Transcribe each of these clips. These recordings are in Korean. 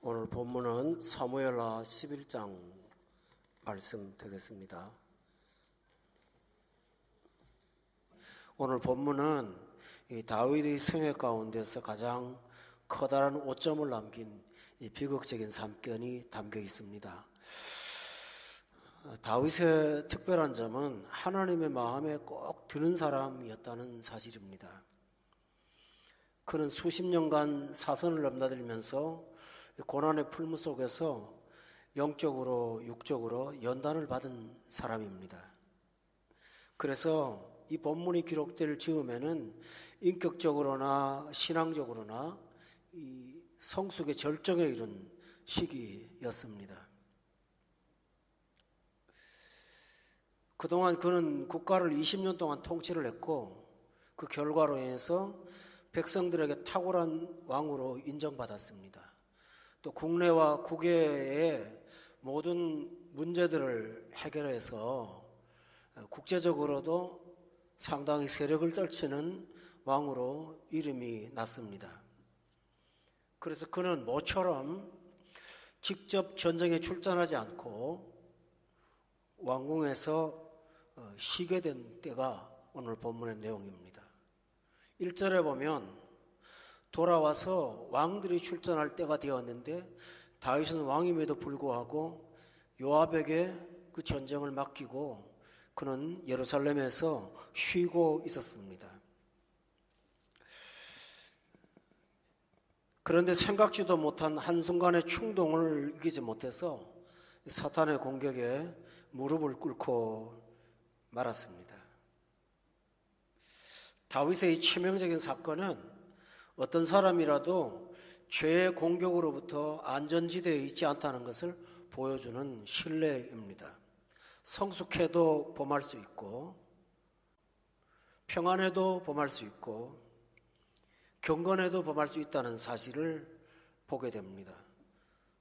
오늘 본문은 사무엘하 11장 말씀 되겠습니다. 오늘 본문은 이 다윗의 생애 가운데서 가장 커다란 오점을 남긴 이 비극적인 사건이 담겨 있습니다. 다윗의 특별한 점은 하나님의 마음에 꼭 드는 사람이었다는 사실입니다. 그는 수십 년간 사선을 넘나들면서 고난의 풀무 속에서 영적으로 육적으로 연단을 받은 사람입니다. 그래서 이 본문이 기록될 즈음에는 인격적으로나 신앙적으로나 이 성숙의 절정에 이른 시기였습니다. 그동안 그는 국가를 20년 동안 통치를 했고 그 결과로 인해서 백성들에게 탁월한 왕으로 인정받았습니다. 또 국내와 국외의 모든 문제들을 해결해서 국제적으로도 상당히 세력을 떨치는 왕으로 이름이 났습니다. 그래서 그는 모처럼 직접 전쟁에 출전하지 않고 왕궁에서 쉬게 된 때가 오늘 본문의 내용입니다. 1절에 보면 돌아와서 왕들이 출전할 때가 되었는데 다윗은 왕임에도 불구하고 요압에게 그 전쟁을 맡기고 그는 예루살렘에서 쉬고 있었습니다. 그런데 생각지도 못한 한순간의 충동을 이기지 못해서 사탄의 공격에 무릎을 꿇고 말았습니다. 다윗의 이 치명적인 사건은 어떤 사람이라도 죄의 공격으로부터 안전지대에 있지 않다는 것을 보여주는 신뢰입니다. 성숙해도 범할 수 있고 평안해도 범할 수 있고 경건해도 범할 수 있다는 사실을 보게 됩니다.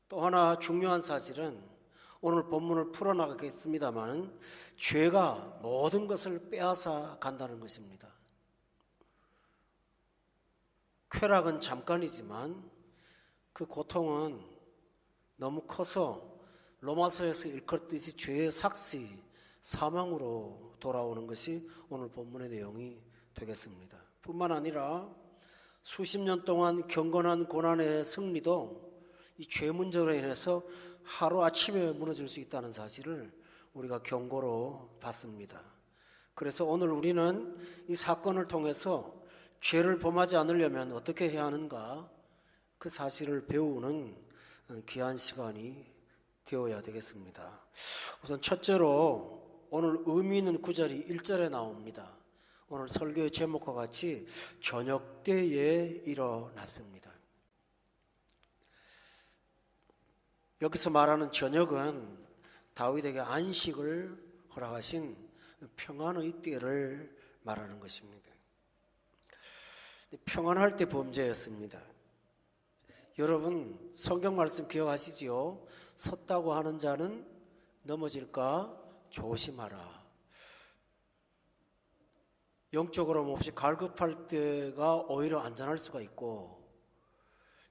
또 하나 중요한 사실은 오늘 본문을 풀어나가겠습니다만 죄가 모든 것을 빼앗아 간다는 것입니다. 쾌락은 잠깐이지만 그 고통은 너무 커서 로마서에서 일컫듯이 죄의 삭시, 사망으로 돌아오는 것이 오늘 본문의 내용이 되겠습니다. 뿐만 아니라 수십 년 동안 경건한 고난의 승리도 이 죄 문제로 인해서 하루아침에 무너질 수 있다는 사실을 우리가 경고로 받습니다. 그래서 오늘 우리는 이 사건을 통해서 죄를 범하지 않으려면 어떻게 해야 하는가 그 사실을 배우는 귀한 시간이 되어야 되겠습니다. 우선 첫째로 오늘 의미 있는 구절이 1절에 나옵니다. 오늘 설교의 제목과 같이 저녁 때에 일어났습니다. 여기서 말하는 저녁은 다윗에게 안식을 허락하신 평안의 때를 말하는 것입니다. 평안할 때 범죄였습니다. 여러분 성경 말씀 기억하시지요? 섰다고 하는 자는 넘어질까 조심하라. 영적으로 몹시 갈급할 때가 오히려 안전할 수가 있고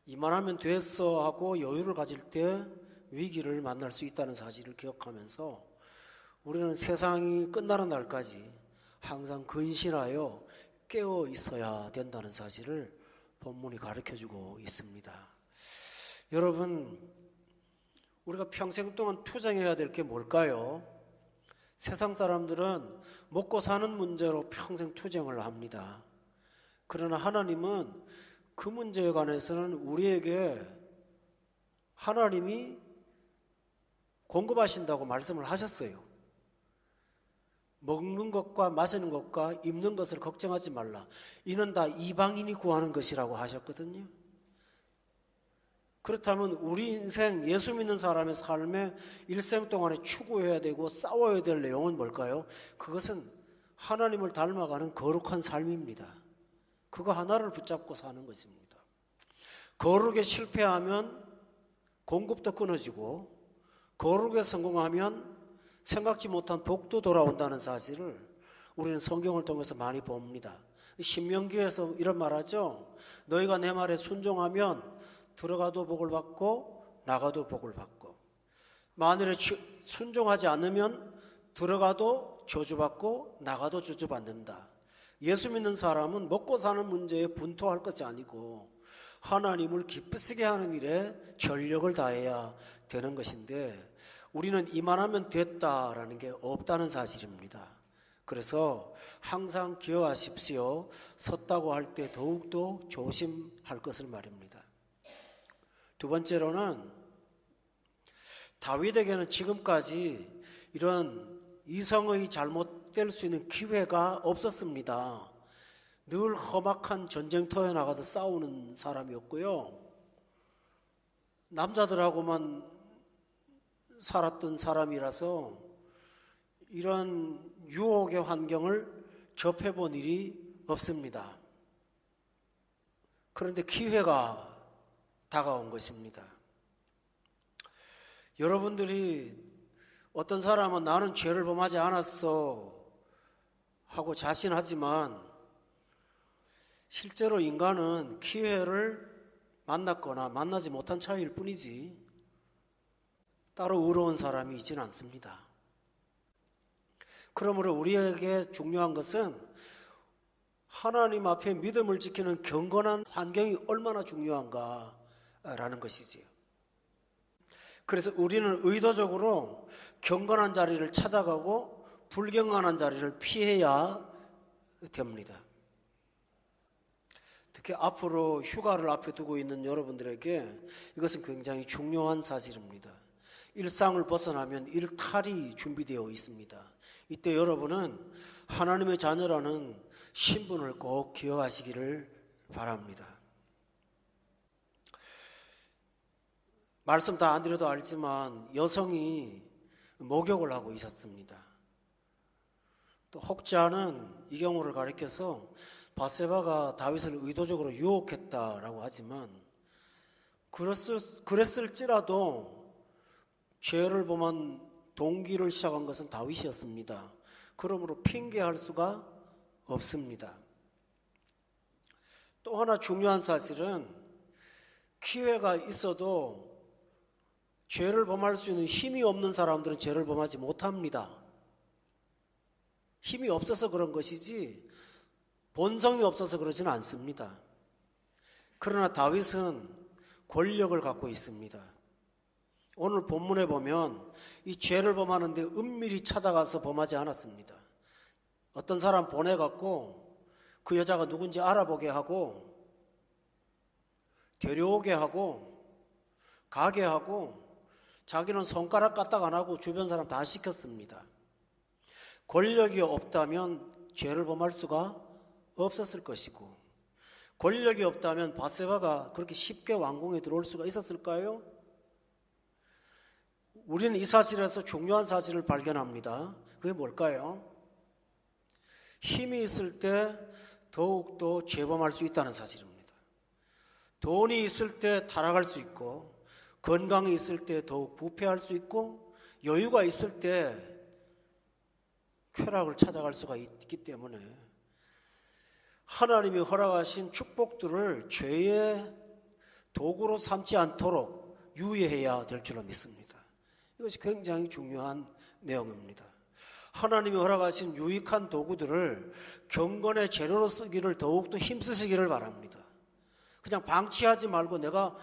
이만하면 됐어 하고 여유를 가질 때 위기를 만날 수 있다는 사실을 기억하면서 우리는 세상이 끝나는 날까지 항상 근신하여 깨어 있어야 된다는 사실을 본문이 가르쳐주고 있습니다. 여러분, 우리가 평생 동안 투쟁해야 될 게 뭘까요? 세상 사람들은 먹고 사는 문제로 평생 투쟁을 합니다. 그러나 하나님은 그 문제에 관해서는 우리에게 하나님이 공급하신다고 말씀을 하셨어요. 먹는 것과 마시는 것과 입는 것을 걱정하지 말라. 이는 다 이방인이 구하는 것이라고 하셨거든요. 그렇다면 우리 인생 예수 믿는 사람의 삶에 일생 동안에 추구해야 되고 싸워야 될 내용은 뭘까요? 그것은 하나님을 닮아가는 거룩한 삶입니다. 그거 하나를 붙잡고 사는 것입니다. 거룩에 실패하면 공급도 끊어지고 거룩에 성공하면 생각지 못한 복도 돌아온다는 사실을 우리는 성경을 통해서 많이 봅니다. 신명기에서 이런 말하죠. 너희가 내 말에 순종하면 들어가도 복을 받고 나가도 복을 받고, 만일에 순종하지 않으면 들어가도 저주받고 나가도 저주받는다. 예수 믿는 사람은 먹고 사는 문제에 분투할 것이 아니고 하나님을 기쁘시게 하는 일에 전력을 다해야 되는 것인데, 우리는 이만하면 됐다라는 게 없다는 사실입니다. 그래서 항상 기억하십시오. 섰다고 할 때 더욱더 조심할 것을 말입니다. 두 번째로는, 다윗에게는 지금까지 이런 이성의 잘못될 수 있는 기회가 없었습니다. 늘 험악한 전쟁터에 나가서 싸우는 사람이었고요, 남자들하고만 살았던 사람이라서 이런 유혹의 환경을 접해본 일이 없습니다. 그런데 기회가 다가온 것입니다. 여러분들이 어떤 사람은 나는 죄를 범하지 않았어 하고 자신하지만 실제로 인간은 기회를 만났거나 만나지 못한 차이일 뿐이지 따로 의로운 사람이 있지는 않습니다. 그러므로 우리에게 중요한 것은 하나님 앞에 믿음을 지키는 경건한 환경이 얼마나 중요한가라는 것이지요. 그래서 우리는 의도적으로 경건한 자리를 찾아가고 불경건한 자리를 피해야 됩니다. 특히 앞으로 휴가를 앞에 두고 있는 여러분들에게 이것은 굉장히 중요한 사실입니다. 일상을 벗어나면 일탈이 준비되어 있습니다. 이때 여러분은 하나님의 자녀라는 신분을 꼭 기억하시기를 바랍니다. 말씀 다 안 드려도 알지만 여성이 목욕을 하고 있었습니다. 또 혹자는 이 경우를 가리켜서 바세바가 다윗을 의도적으로 유혹했다라고 하지만 그랬을지라도 죄를 범한 동기를 시작한 것은 다윗이었습니다. 그러므로 핑계할 수가 없습니다. 또 하나 중요한 사실은 기회가 있어도 죄를 범할 수 있는 힘이 없는 사람들은 죄를 범하지 못합니다. 힘이 없어서 그런 것이지 본성이 없어서 그러지는 않습니다. 그러나 다윗은 권력을 갖고 있습니다. 오늘 본문에 보면 이 죄를 범하는데 은밀히 찾아가서 범하지 않았습니다. 어떤 사람 보내갖고 그 여자가 누군지 알아보게 하고 데려오게 하고 가게 하고 자기는 손가락 까딱 안 하고 주변 사람 다 시켰습니다. 권력이 없다면 죄를 범할 수가 없었을 것이고, 권력이 없다면 바세바가 그렇게 쉽게 왕궁에 들어올 수가 있었을까요? 우리는 이 사실에서 중요한 사실을 발견합니다. 그게 뭘까요? 힘이 있을 때 더욱더 죄범할 수 있다는 사실입니다. 돈이 있을 때 타락할 수 있고, 건강이 있을 때 더욱 부패할 수 있고, 여유가 있을 때 쾌락을 찾아갈 수가 있기 때문에 하나님이 허락하신 축복들을 죄의 도구로 삼지 않도록 유의해야 될 줄로 믿습니다. 이것이 굉장히 중요한 내용입니다. 하나님이 허락하신 유익한 도구들을 경건의 재료로 쓰기를 더욱더 힘쓰시기를 바랍니다. 그냥 방치하지 말고 내가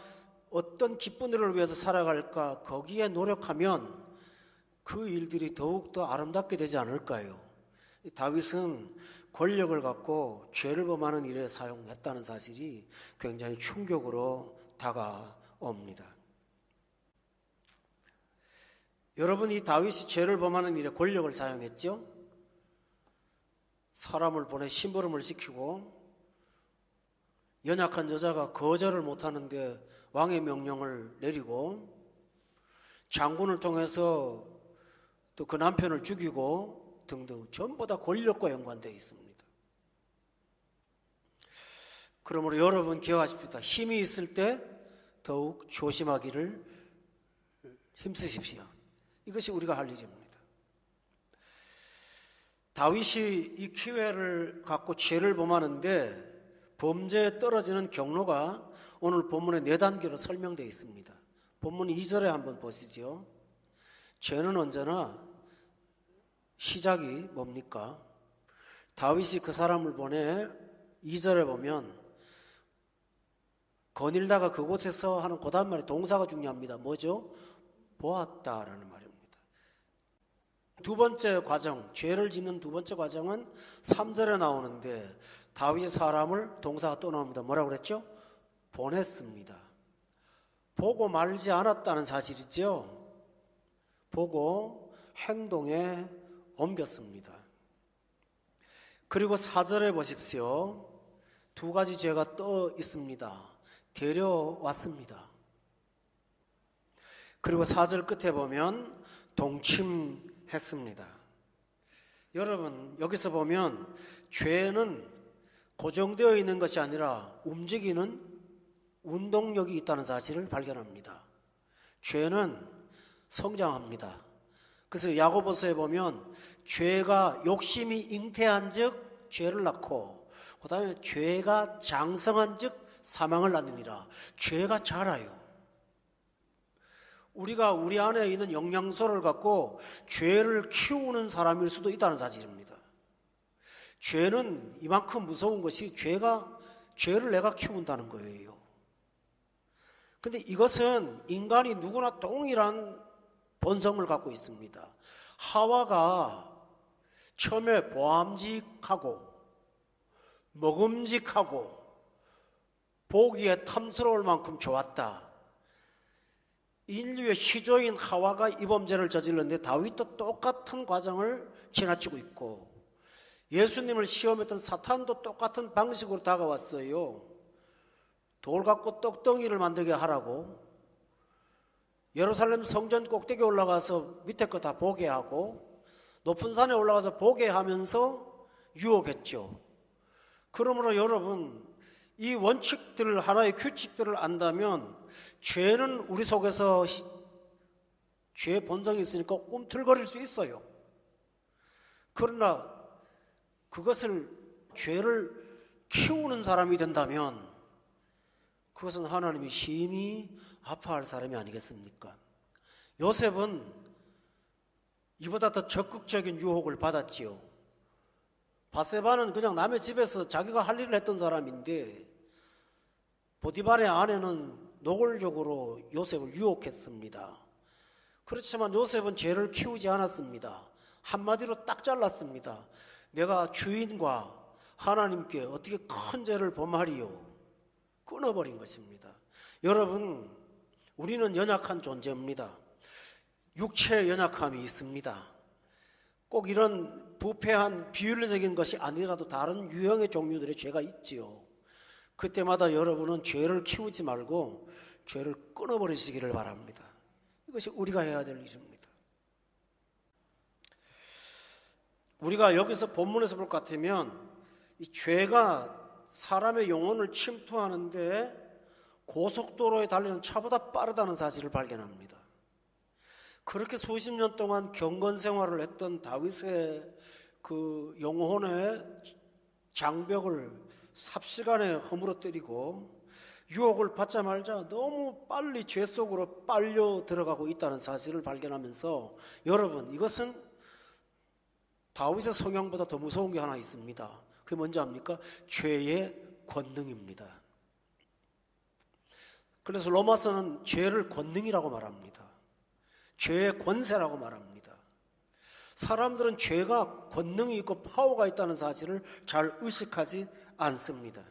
어떤 기쁜 일을 위해서 살아갈까 거기에 노력하면 그 일들이 더욱더 아름답게 되지 않을까요? 다윗은 권력을 갖고 죄를 범하는 일에 사용했다는 사실이 굉장히 충격으로 다가옵니다. 여러분, 이 다윗이 죄를 범하는 일에 권력을 사용했죠? 사람을 보내 심부름을 시키고 연약한 여자가 거절을 못하는데 왕의 명령을 내리고 장군을 통해서 또 그 남편을 죽이고 등등 전부 다 권력과 연관되어 있습니다. 그러므로 여러분 기억하십시오. 힘이 있을 때 더욱 조심하기를 힘쓰십시오. 이것이 우리가 할 일입니다. 다윗이 이 기회를 갖고 죄를 범하는데 범죄에 떨어지는 경로가 오늘 본문의 4단계로 설명되어 있습니다. 본문 2절에 한번 보시죠. 죄는 언제나 시작이 뭡니까? 다윗이 그 사람을 보내 2절에 보면 거닐다가 그곳에서 하는 고단말의 동사가 중요합니다. 뭐죠? 보았다라는 말입니다. 두 번째 과정, 죄를 짓는 두 번째 과정은 3절에 나오는데 다윗이 사람을 동사가 또 나옵니다. 뭐라고 그랬죠? 보냈습니다. 보고 말지 않았다는 사실이죠. 보고 행동에 옮겼습니다. 그리고 4절에 보십시오. 두 가지 죄가 떠 있습니다. 데려왔습니다. 그리고 4절 끝에 보면 동침했습니다. 여러분, 여기서 보면 죄는 고정되어 있는 것이 아니라 움직이는 운동력이 있다는 사실을 발견합니다. 죄는 성장합니다. 그래서 야고보서에 보면 죄가 욕심이 잉태한 즉 죄를 낳고, 그 다음에 죄가 장성한 즉 사망을 낳느니라. 죄가 자라요. 우리가 우리 안에 있는 영양소를 갖고 죄를 키우는 사람일 수도 있다는 사실입니다. 죄는 이만큼 무서운 것이 죄를 내가 키운다는 거예요. 근데 이것은 인간이 누구나 동일한 본성을 갖고 있습니다. 하와가 처음에 보암직하고 먹음직하고 보기에 탐스러울 만큼 좋았다. 인류의 시조인 하와가 이 범죄를 저질렀는데 다윗도 똑같은 과정을 지나치고 있고, 예수님을 시험했던 사탄도 똑같은 방식으로 다가왔어요. 돌 갖고 떡덩이를 만들게 하라고, 예루살렘 성전 꼭대기에 올라가서 밑에 거 다 보게 하고, 높은 산에 올라가서 보게 하면서 유혹했죠. 그러므로 여러분, 이 원칙들, 하나의 규칙들을 안다면 죄는 우리 속에서 죄의 본성이 있으니까 꿈틀거릴 수 있어요. 그러나 그것을, 죄를 키우는 사람이 된다면 그것은 하나님이 심히 아파할 사람이 아니겠습니까? 요셉은 이보다 더 적극적인 유혹을 받았지요. 바세바는 그냥 남의 집에서 자기가 할 일을 했던 사람인데 보디발의 아내는 노골적으로 요셉을 유혹했습니다. 그렇지만 요셉은 죄를 키우지 않았습니다. 한마디로 딱 잘랐습니다. 내가 주인과 하나님께 어떻게 큰 죄를 범하리요? 끊어버린 것입니다. 여러분, 우리는 연약한 존재입니다. 육체의 연약함이 있습니다. 꼭 이런 부패한 비윤리적인 것이 아니라도 다른 유형의 종류들의 죄가 있지요. 그때마다 여러분은 죄를 키우지 말고 죄를 끊어버리시기를 바랍니다. 이것이 우리가 해야 될 일입니다. 우리가 여기서 본문에서 볼 것 같으면 이 죄가 사람의 영혼을 침투하는데 고속도로에 달리는 차보다 빠르다는 사실을 발견합니다. 그렇게 수십 년 동안 경건 생활을 했던 다윗의 그 영혼의 장벽을 삽시간에 허물어뜨리고 유혹을 받자마자 너무 빨리 죄 속으로 빨려 들어가고 있다는 사실을 발견하면서, 여러분, 이것은 다윗의 성향보다 더 무서운 게 하나 있습니다. 그게 뭔지 압니까? 죄의 권능입니다. 그래서 로마서는 죄를 권능이라고 말합니다. 죄의 권세라고 말합니다. 사람들은 죄가 권능이 있고 파워가 있다는 사실을 잘 의식하지 않습니다.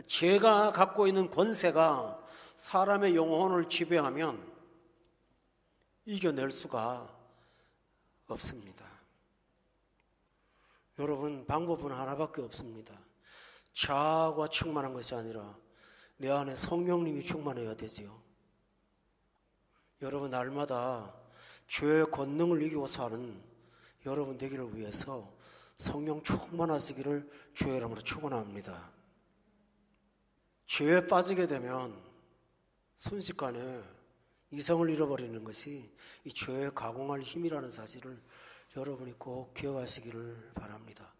죄가 갖고 있는 권세가 사람의 영혼을 지배하면 이겨낼 수가 없습니다. 여러분, 방법은 하나밖에 없습니다. 자아가 충만한 것이 아니라 내 안에 성령님이 충만해야 되지요. 여러분, 날마다 죄의 권능을 이기고 사는 여러분 되기를 위해서 성령 충만하시기를 주의 이름으로 축원합니다. 죄에 빠지게 되면 순식간에 이성을 잃어버리는 것이 이 죄에 가공할 힘이라는 사실을 여러분이 꼭 기억하시기를 바랍니다.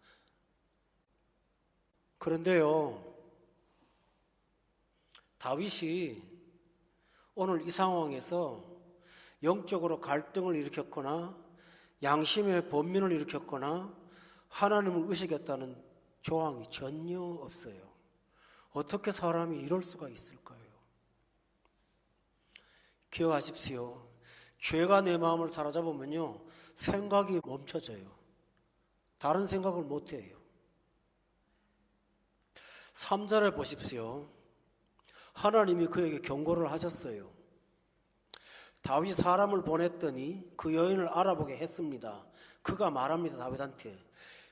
그런데요, 다윗이 오늘 이 상황에서 영적으로 갈등을 일으켰거나 양심의 번민을 일으켰거나 하나님을 의식했다는 조항이 전혀 없어요. 어떻게 사람이 이럴 수가 있을까요? 기억하십시오. 죄가 내 마음을 사로잡으면요, 생각이 멈춰져요. 다른 생각을 못해요. 3절에 보십시오. 하나님이 그에게 경고를 하셨어요. 다윗이 사람을 보냈더니 그 여인을 알아보게 했습니다. 그가 말합니다. 다윗한테.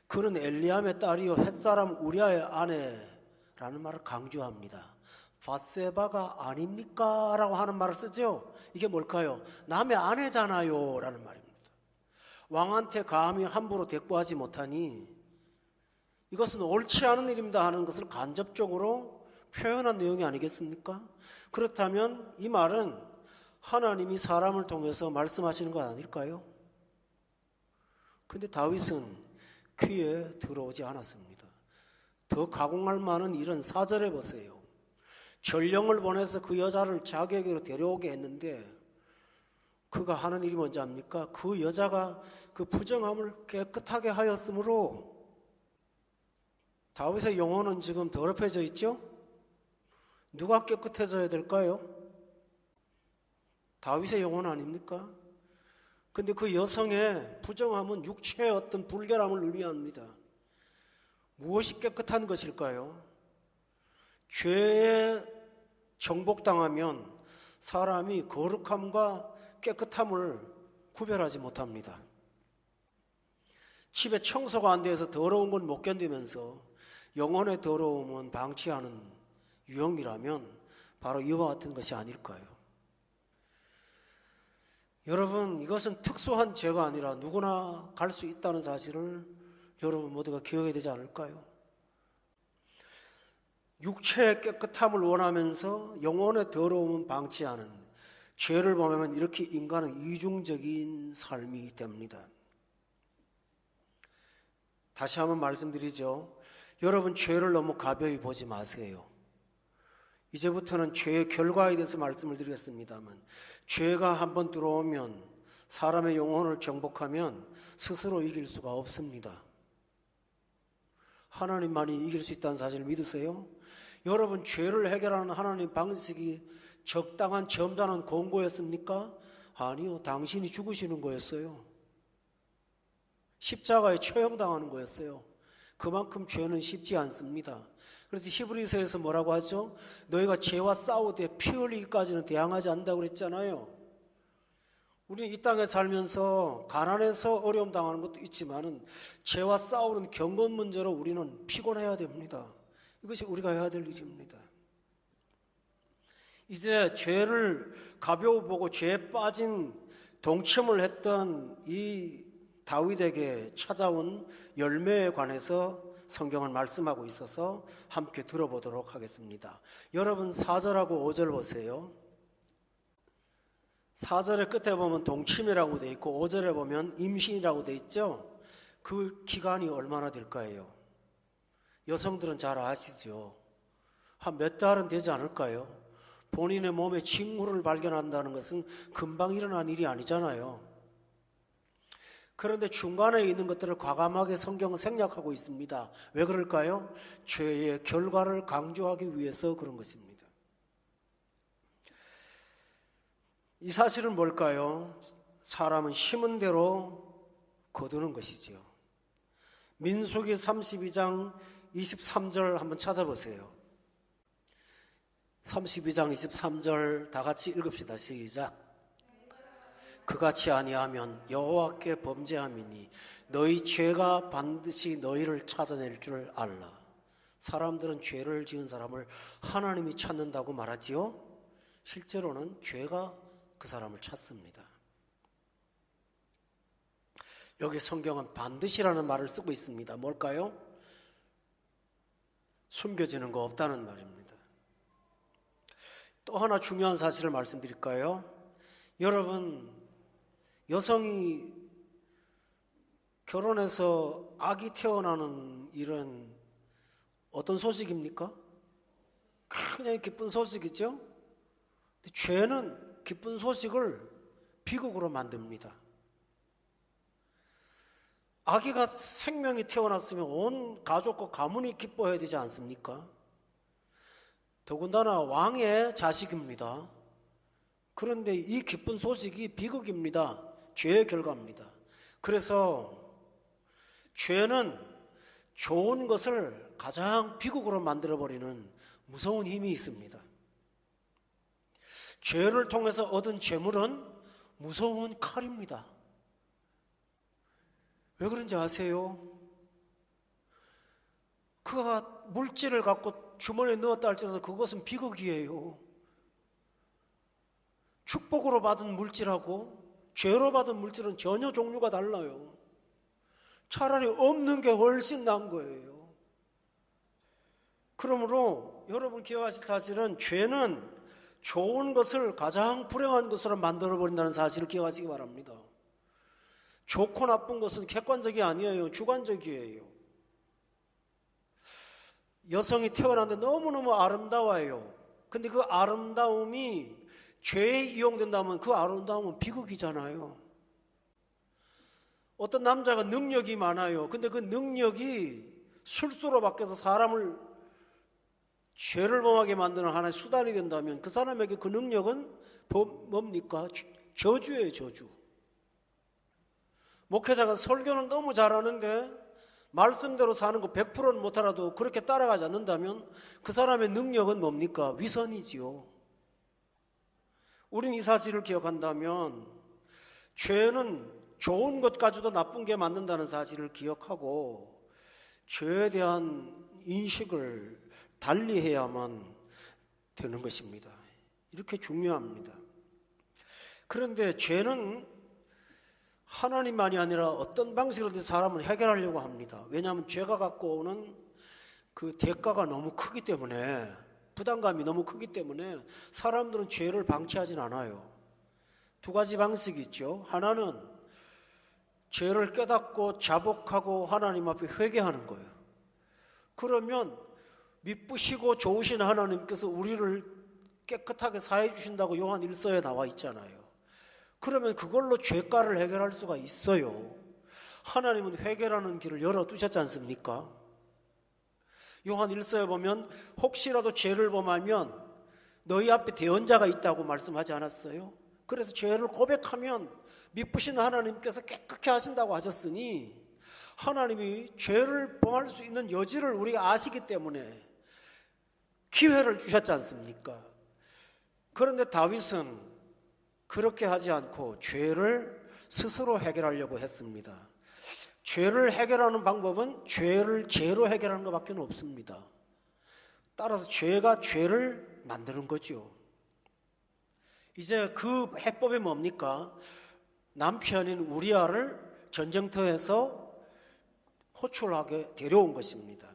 그는 엘리암의 딸이요 햇사람 우리아의 아내라는 말을 강조합니다. 밧세바가 아닙니까? 라고 하는 말을 쓰죠. 이게 뭘까요? 남의 아내잖아요 라는 말입니다. 왕한테 감히 함부로 대꾸하지 못하니 이것은 옳지 않은 일입니다 하는 것을 간접적으로 표현한 내용이 아니겠습니까? 그렇다면 이 말은 하나님이 사람을 통해서 말씀하시는 것 아닐까요? 근데 다윗은 귀에 들어오지 않았습니다. 더 가공할 만한 일은 4절에 보세요. 전령을 보내서 그 여자를 자기에게로 데려오게 했는데 그가 하는 일이 뭔지 압니까? 그 여자가 그 부정함을 깨끗하게 하였으므로 다윗의 영혼은 지금 더럽혀져 있죠? 누가 깨끗해져야 될까요? 다윗의 영혼 아닙니까? 근데 그 여성의 부정함은 육체의 어떤 불결함을 의미합니다. 무엇이 깨끗한 것일까요? 죄에 정복당하면 사람이 거룩함과 깨끗함을 구별하지 못합니다. 집에 청소가 안 돼서 더러운 건 못 견디면서 영혼의 더러움은 방치하는 유형이라면 바로 이와 같은 것이 아닐까요? 여러분, 이것은 특수한 죄가 아니라 누구나 갈 수 있다는 사실을 여러분 모두가 기억해야 되지 않을까요? 육체의 깨끗함을 원하면서 영혼의 더러움은 방치하는 죄를 보면 이렇게 인간은 이중적인 삶이 됩니다. 다시 한번 말씀드리죠. 여러분, 죄를 너무 가벼이 보지 마세요. 이제부터는 죄의 결과에 대해서 말씀을 드리겠습니다만, 죄가 한번 들어오면 사람의 영혼을 정복하면 스스로 이길 수가 없습니다. 하나님만이 이길 수 있다는 사실을 믿으세요? 여러분, 죄를 해결하는 하나님 방식이 적당한 점잖은 공고였습니까? 아니요, 당신이 죽으시는 거였어요. 십자가에 처형당하는 거였어요. 그만큼 죄는 쉽지 않습니다. 그래서 히브리서에서 뭐라고 하죠? 너희가 죄와 싸우되 피 흘리기까지는 대항하지 않는다고 그랬잖아요. 우리는 이 땅에 살면서 가난해서 어려움 당하는 것도 있지만은 죄와 싸우는 경건 문제로 우리는 피곤해야 됩니다. 이것이 우리가 해야 될 일입니다. 이제 죄를 가벼워 보고 죄에 빠진 동침을 했던 이 다윗에게 찾아온 열매에 관해서 성경은 말씀하고 있어서 함께 들어보도록 하겠습니다. 여러분 4절하고 5절 보세요. 4절의 끝에 보면 동침이라고 되어 있고 5절에 보면 임신이라고 되어 있죠. 그 기간이 얼마나 될까요? 여성들은 잘 아시죠. 한 몇 달은 되지 않을까요? 본인의 몸에 징후를 발견한다는 것은 금방 일어난 일이 아니잖아요. 그런데 중간에 있는 것들을 과감하게 성경은 생략하고 있습니다. 왜 그럴까요? 죄의 결과를 강조하기 위해서 그런 것입니다. 이 사실은 뭘까요? 사람은 심은 대로 거두는 것이지요. 민수기 32장 23절 한번 찾아보세요. 32장 23절 다 같이 읽읍시다. 시작. 그같이 아니하면 여호와께 범죄함이니 너희 죄가 반드시 너희를 찾아낼 줄 알라. 사람들은 죄를 지은 사람을 하나님이 찾는다고 말하지요. 실제로는 죄가 그 사람을 찾습니다. 여기 성경은 반드시라는 말을 쓰고 있습니다. 뭘까요? 숨겨지는 거 없다는 말입니다. 또 하나 중요한 사실을 말씀드릴까요? 여러분, 여성이 결혼해서 아기 태어나는 일은 어떤 소식입니까? 굉장히 기쁜 소식이죠? 죄는 기쁜 소식을 비극으로 만듭니다. 아기가 생명이 태어났으면 온 가족과 가문이 기뻐해야 되지 않습니까? 더군다나 왕의 자식입니다. 그런데 이 기쁜 소식이 비극입니다. 죄의 결과입니다. 그래서 죄는 좋은 것을 가장 비극으로 만들어버리는 무서운 힘이 있습니다. 죄를 통해서 얻은 재물은 무서운 칼입니다. 왜 그런지 아세요? 그가 물질을 갖고 주머니에 넣었다 할지라도 그것은 비극이에요. 축복으로 받은 물질하고 죄로 받은 물질은 전혀 종류가 달라요. 차라리 없는 게 훨씬 나은 거예요. 그러므로 여러분 기억하실 사실은 죄는 좋은 것을 가장 불행한 것으로 만들어버린다는 사실을 기억하시기 바랍니다. 좋고 나쁜 것은 객관적이 아니에요. 주관적이에요. 여성이 태어났는데 너무너무 아름다워요. 근데 그 아름다움이 죄에 이용된다면 그 아름다움은 비극이잖아요. 어떤 남자가 능력이 많아요. 근데 그 능력이 술수로 바뀌어서 사람을 죄를 범하게 만드는 하나의 수단이 된다면 그 사람에게 그 능력은 뭡니까? 저주예요, 저주. 목회자가 설교는 너무 잘하는데 말씀대로 사는 거 100%는 못하라도 그렇게 따라가지 않는다면 그 사람의 능력은 뭡니까? 위선이지요. 우린 이 사실을 기억한다면 죄는 좋은 것 가지고도 나쁜 게 만든다는 사실을 기억하고 죄에 대한 인식을 달리해야만 되는 것입니다. 이렇게 중요합니다. 그런데 죄는 하나님만이 아니라 어떤 방식으로든 사람을 해결하려고 합니다. 왜냐하면 죄가 갖고 오는 그 대가가 너무 크기 때문에, 부담감이 너무 크기 때문에 사람들은 죄를 방치하진 않아요. 두 가지 방식이 있죠. 하나는 죄를 깨닫고 자복하고 하나님 앞에 회개하는 거예요. 그러면 미쁘시고 좋으신 하나님께서 우리를 깨끗하게 사해 주신다고 요한 1서에 나와 있잖아요. 그러면 그걸로 죄가를 해결할 수가 있어요. 하나님은 회개라는 길을 열어두셨지 않습니까? 요한 1서에 보면 혹시라도 죄를 범하면 너희 앞에 대언자가 있다고 말씀하지 않았어요? 그래서 죄를 고백하면 미쁘신 하나님께서 깨끗게 하신다고 하셨으니 하나님이 죄를 범할 수 있는 여지를 우리가 아시기 때문에 기회를 주셨지 않습니까? 그런데 다윗은 그렇게 하지 않고 죄를 스스로 해결하려고 했습니다. 죄를 해결하는 방법은 죄를 죄로 해결하는 것밖에 없습니다. 따라서 죄가 죄를 만드는 거죠. 이제 그 해법이 뭡니까? 남편인 우리아를 전쟁터에서 호출하게 데려온 것입니다.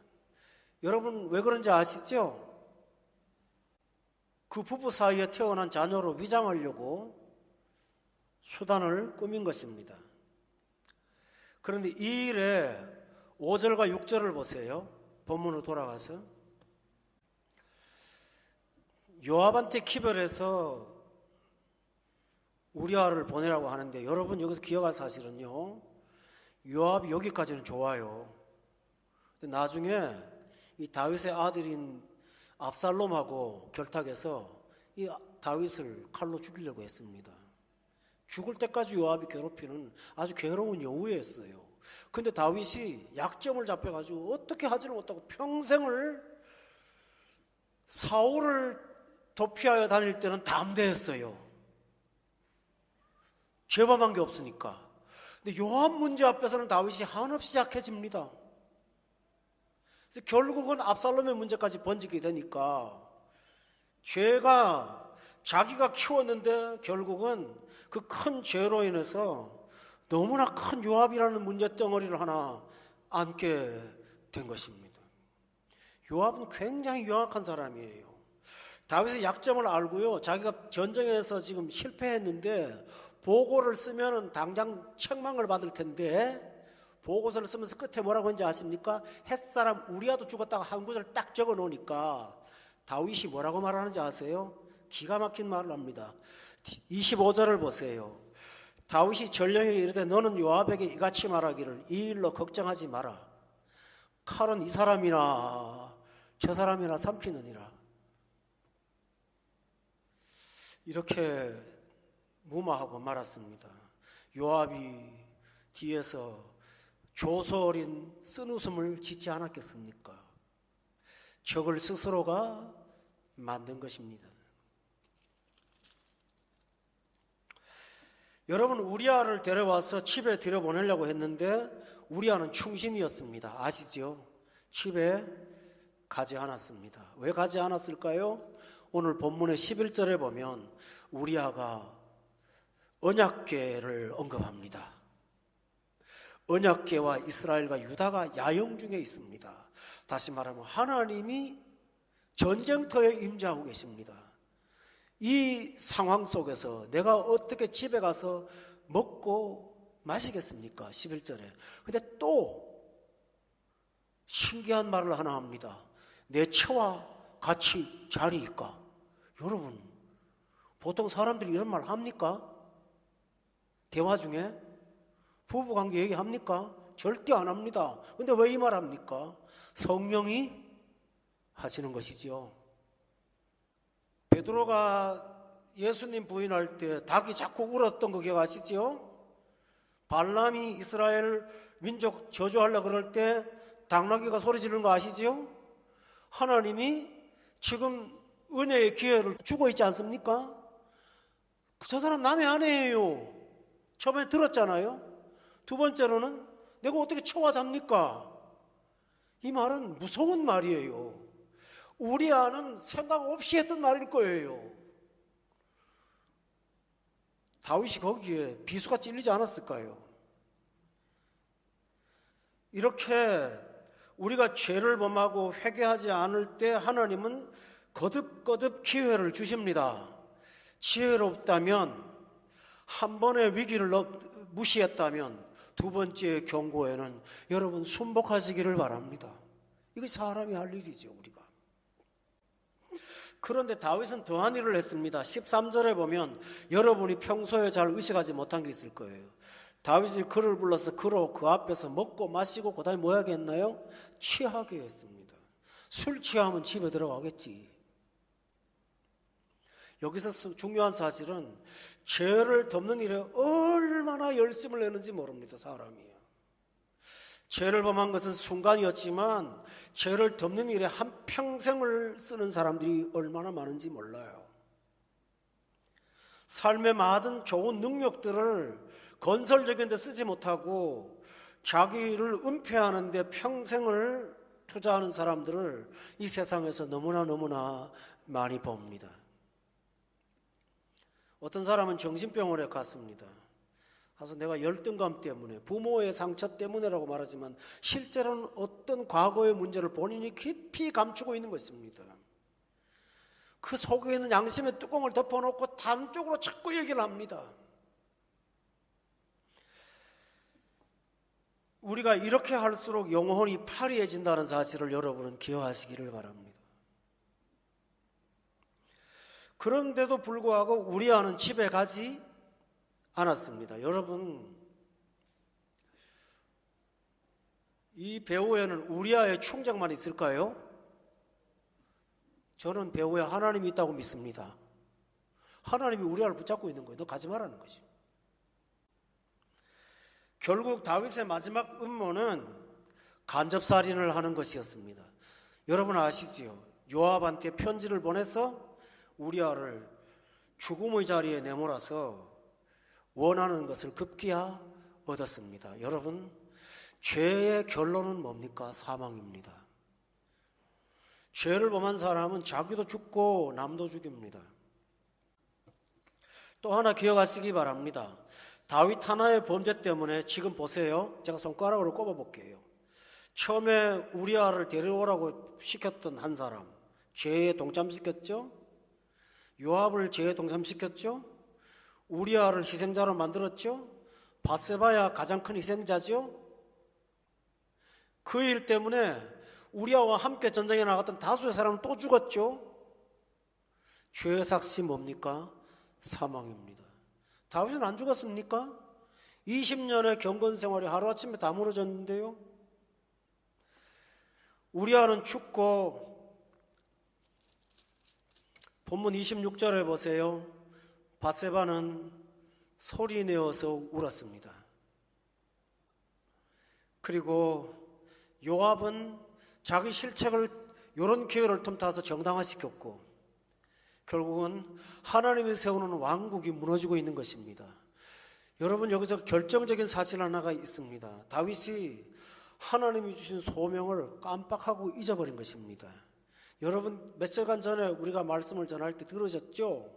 여러분 왜 그런지 아시죠? 그 부부 사이에 태어난 자녀로 위장하려고 수단을 꾸민 것입니다. 그런데 이 일에 5절과 6절을 보세요. 본문으로 돌아가서 요압한테 기별해서 우리아를 보내라고 하는데 여러분 여기서 기억할 사실은요, 요압이 여기까지는 좋아요. 근데 나중에 이 다윗의 아들인 압살롬하고 결탁해서 이 다윗을 칼로 죽이려고 했습니다. 죽을 때까지 요압이 괴롭히는 아주 괴로운 여우였어요. 근데 다윗이 약점을 잡혀가지고 어떻게 하지를 못하고 평생을 사울을 도피하여 다닐 때는 담대했어요. 죄범한 게 없으니까. 근데 요압 문제 앞에서는 다윗이 한없이 약해집니다. 그래서 결국은 압살롬의 문제까지 번지게 되니까 죄가 자기가 키웠는데 결국은 그 큰 죄로 인해서 너무나 큰 요압이라는 문제덩어리를 하나 안게 된 것입니다. 요압은 굉장히 영악한 사람이에요. 다윗의 약점을 알고요, 자기가 전쟁에서 지금 실패했는데 보고를 쓰면 당장 책망을 받을 텐데 보고서를 쓰면서 끝에 뭐라고 했는지 아십니까? 햇사람 우리아도 죽었다고 한 구절 딱 적어 놓으니까 다윗이 뭐라고 말하는지 아세요? 기가 막힌 말을 합니다. 25절을 보세요. 다윗이 전령에게 이르되 너는 요압에게 이같이 말하기를 이 일로 걱정하지 마라. 칼은 이 사람이나 저 사람이나 삼키느니라. 이렇게 무마하고 말았습니다. 요압이 뒤에서 조소어린 쓴웃음을 짓지 않았겠습니까? 적을 스스로가 만든 것입니다. 여러분, 우리아를 데려와서 집에 들여보내려고 했는데 우리아는 충신이었습니다. 아시죠? 집에 가지 않았습니다. 왜 가지 않았을까요? 오늘 본문의 11절에 보면 우리아가 언약궤를 언급합니다. 언약궤와 이스라엘과 유다가 야영 중에 있습니다. 다시 말하면 하나님이 전쟁터에 임재하고 계십니다. 이 상황 속에서 내가 어떻게 집에 가서 먹고 마시겠습니까? 11절에. 근데 또 신기한 말을 하나 합니다. 내 처와 같이 자리일까? 여러분, 보통 사람들이 이런 말 합니까? 대화 중에? 부부관계 얘기합니까? 절대 안 합니다. 근데 왜 이 말 합니까? 성령이 하시는 것이죠. 베드로가 예수님 부인할 때 닭이 자꾸 울었던 거 기억하시죠? 발람이 이스라엘 민족 저주하려고 그럴 때 당나귀가 소리 지르는 거 아시죠? 하나님이 지금 은혜의 기회를 주고 있지 않습니까? 저 사람 남의 아내예요. 처음에 들었잖아요. 두 번째로는 내가 어떻게 처와 잡니까? 이 말은 무서운 말이에요. 우리아는 생각 없이 했던 말일 거예요. 다윗이 거기에 비수가 찔리지 않았을까요? 이렇게 우리가 죄를 범하고 회개하지 않을 때 하나님은 거듭거듭 기회를 주십니다. 지혜롭다면, 한 번의 위기를 무시했다면 두 번째 경고에는 여러분 순복하시기를 바랍니다. 이게 사람이 할 일이죠, 우리가. 그런데 다윗은 더한 일을 했습니다. 13절에 보면 여러분이 평소에 잘 의식하지 못한 게 있을 거예요. 다윗이 그를 불러서 그로 그 앞에서 먹고 마시고 그 다음에 뭐 하겠나요? 취하게 했습니다. 술 취하면 집에 들어가겠지. 여기서 중요한 사실은 죄를 덮는 일에 얼마나 열심을 내는지 모릅니다, 사람이. 죄를 범한 것은 순간이었지만 죄를 덮는 일에 한평생을 쓰는 사람들이 얼마나 많은지 몰라요. 삶의 많은 좋은 능력들을 건설적인 데 쓰지 못하고 자기를 은폐하는 데 평생을 투자하는 사람들을 이 세상에서 너무나 많이 봅니다. 어떤 사람은 정신병원에 갔습니다. 가서 내가 열등감 때문에, 부모의 상처 때문에라고 말하지만 실제로는 어떤 과거의 문제를 본인이 깊이 감추고 있는 것입니다. 그 속에 있는 양심의 뚜껑을 덮어놓고 단쪽으로 자꾸 얘기를 합니다. 우리가 이렇게 할수록 영혼이 파리해진다는 사실을 여러분은 기억하시기를 바랍니다. 그런데도 불구하고 우리아는 집에 가지 않았습니다. 여러분, 이 배후에는 우리아의 충정만 있을까요? 저는 배후에 하나님이 있다고 믿습니다. 하나님이 우리아를 붙잡고 있는 거예요. 너 가지 말라는 거죠. 결국 다윗의 마지막 음모는 간접살인을 하는 것이었습니다. 여러분 아시지요? 요압한테 편지를 보내서 우리아를 죽음의 자리에 내몰아서 원하는 것을 급기야 얻었습니다. 여러분, 죄의 결론은 뭡니까? 사망입니다. 죄를 범한 사람은 자기도 죽고 남도 죽입니다. 또 하나 기억하시기 바랍니다. 다윗 하나의 범죄 때문에 지금 보세요. 제가 손가락으로 꼽아볼게요. 처음에 우리아를 데려오라고 시켰던 한 사람, 죄에 동참시켰죠? 요압을 죄에 동참시켰죠? 우리아를 희생자로 만들었죠? 밧세바야 가장 큰 희생자죠? 그 일 때문에 우리아와 함께 전쟁에 나갔던 다수의 사람은 또 죽었죠? 죄의 삭시 뭡니까? 사망입니다. 다윗은 안 죽었습니까? 20년의 경건 생활이 하루아침에 다 무너졌는데요. 우리아는 죽고, 본문 26절에 보세요. 밧세바는 소리내어서 울었습니다. 그리고 요압은 자기 실책을 이런 기회를 틈타서 정당화시켰고, 결국은 하나님이 세우는 왕국이 무너지고 있는 것입니다. 여러분, 여기서 결정적인 사실 하나가 있습니다. 다윗이 하나님이 주신 소명을 깜빡하고 잊어버린 것입니다. 여러분, 몇 시간 전에 우리가 말씀을 전할 때 들으셨죠?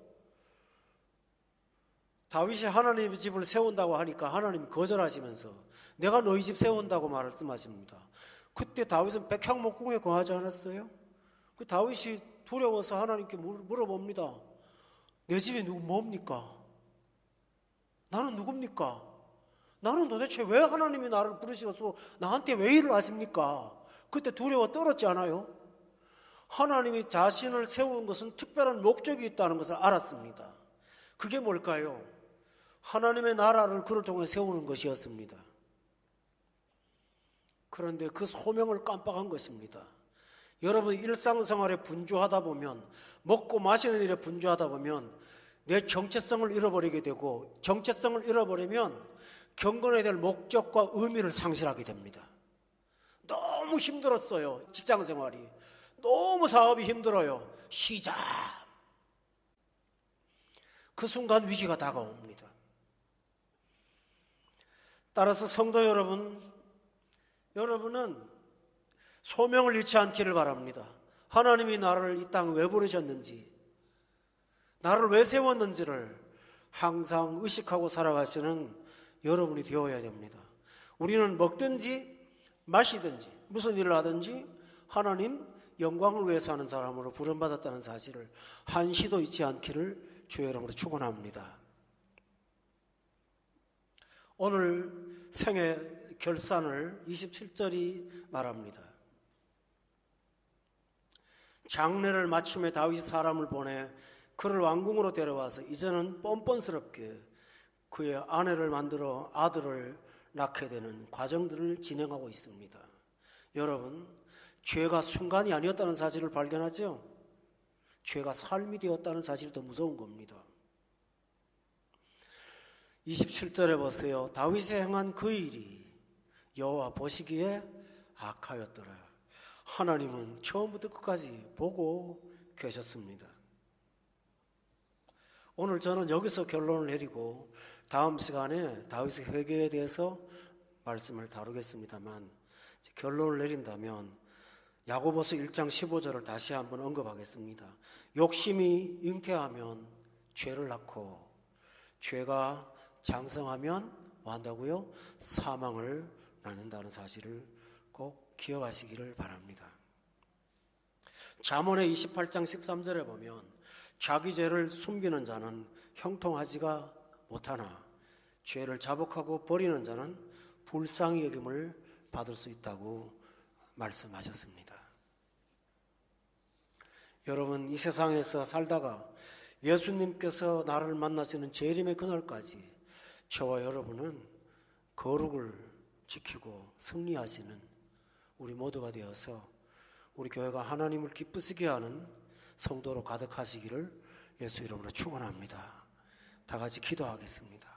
다윗이 하나님의 집을 세운다고 하니까 하나님이 거절하시면서 내가 너희 집 세운다고 말씀하십니다. 그때 다윗은 백향목궁에 거하지 않았어요? 그 다윗이 두려워서 하나님께 물어봅니다. 내 집이 뭡니까? 나는 누굽니까? 나는 도대체 왜 하나님이 나를 부르셔서 나한테 왜 일을 하십니까? 그때 두려워 떨었지 않아요? 하나님이 자신을 세운 것은 특별한 목적이 있다는 것을 알았습니다. 그게 뭘까요? 하나님의 나라를 그를 통해 세우는 것이었습니다. 그런데 그 소명을 깜빡한 것입니다. 여러분, 일상생활에 분주하다 보면, 먹고 마시는 일에 분주하다 보면 내 정체성을 잃어버리게 되고, 정체성을 잃어버리면 경건해야 될 목적과 의미를 상실하게 됩니다. 너무 힘들었어요. 직장생활이. 너무 사업이 힘들어요. 쉬자. 그 순간 위기가 다가옵니다. 따라서 성도 여러분은 소명을 잃지 않기를 바랍니다. 하나님이 나를 이 땅에 왜 부르셨는지, 나를 왜 세웠는지를 항상 의식하고 살아가시는 여러분이 되어야 됩니다. 우리는 먹든지 마시든지 무슨 일을 하든지 하나님 영광을 위해서 하는 사람으로 부름받았다는 사실을 한시도 잊지 않기를 주의 이름으로 축원합니다. 오늘 생애 결산을 27절이 말합니다. 장례를 마침에 다윗이 사람을 보내 그를 왕궁으로 데려와서 이제는 뻔뻔스럽게 그의 아내를 만들어 아들을 낳게 되는 과정들을 진행하고 있습니다. 여러분, 죄가 순간이 아니었다는 사실을 발견하죠? 죄가 삶이 되었다는 사실이 더 무서운 겁니다. 27절에 보세요. 다윗이 행한 그 일이 여호와 보시기에 악하였더라. 하나님은 처음부터 끝까지 보고 계셨습니다. 오늘 저는 여기서 결론을 내리고 다음 시간에 다윗의 회개에 대해서 말씀을 다루겠습니다만, 결론을 내린다면 야고보서 1장 15절을 다시 한번 언급하겠습니다. 욕심이 잉태하면 죄를 낳고 죄가 장성하면 뭐 한다고요? 사망을 낳는다는 사실을 꼭 기억하시기를 바랍니다. 잠언의 28장 13절에 보면 자기 죄를 숨기는 자는 형통하지가 못하나 죄를 자복하고 버리는 자는 불쌍히 여김을 받을 수 있다고 말씀하셨습니다. 여러분, 이 세상에서 살다가 예수님께서 나를 만나시는 재림의 그날까지 저와 여러분은 거룩을 지키고 승리하시는 우리 모두가 되어서 우리 교회가 하나님을 기쁘시게 하는 성도로 가득하시기를 예수 이름으로 축원합니다. 다 같이 기도하겠습니다.